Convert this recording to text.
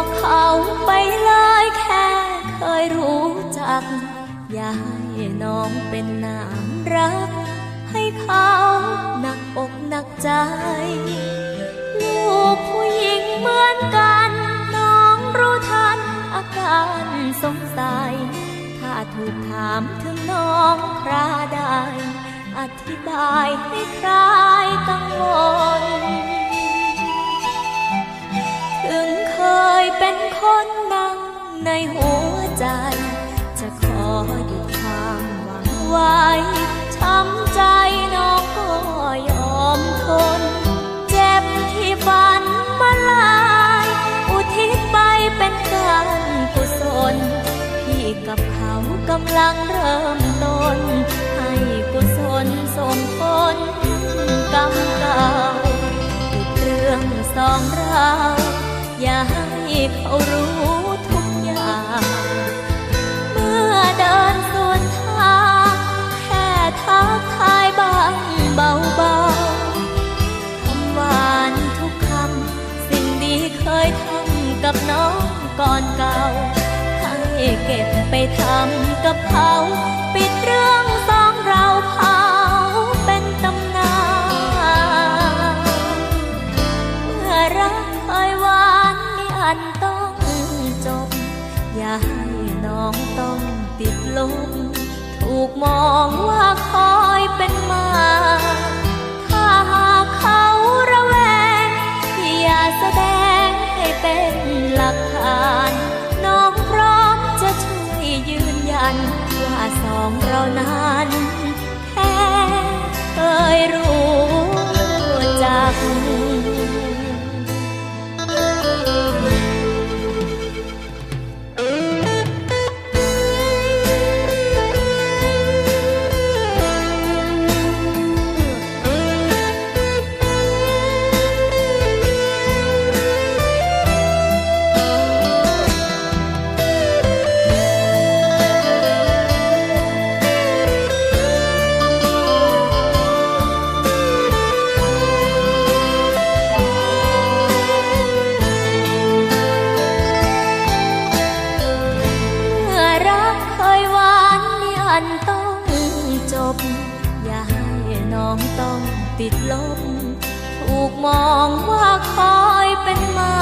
บอกเขาไปเลยแค่เคยรู้จักอย่าให้น้องเป็นน้ำรักให้เขาหนักอกหนักใจลูกผู้หญิงเหมือนกันน้องรู้ทันอาการสงสัยถ้าถูกถามถึงน้องคราใดอธิบายให้คลายกังวลถึงเคยเป็นคนดังในหัวใจจะขอหยุดความหวังไว้ช้ำใจน้องก็ยอมทนเจ็บที่ฝันมาลายอุทิศไปเป็นการกุศลพี่กับเขากำลังเริ่มต้นให้กุศลส่งผลกรรมเก่าทุกเรื่องสองเราอย่าให้เขารู้ทุกอย่างเมื่อเดินสวนทางแค่ทักทายบ้างเบาๆคำหวานทุกคำสิ่งดีเคยทำกับน้องก่อนเก่าให้เก็บไปทำกับเขาปิดเรื่องสองเราเผาเป็นตำนานเมื่อรักเคยหวานมีอันต้องจบอย่าให้น้องต้องติดลมถูกมองว่าคอยเป็นมาถ้าหากเขาระแวงอย่าแสดงให้เป็นหลักฐานน้องพร้อมจะช่วยยืนยันว่าสองเรานั้นแค่เคยรู้จักต้องจบอย่าให้น้องต้องติดลมถูกมองว่าคอยเป็นมา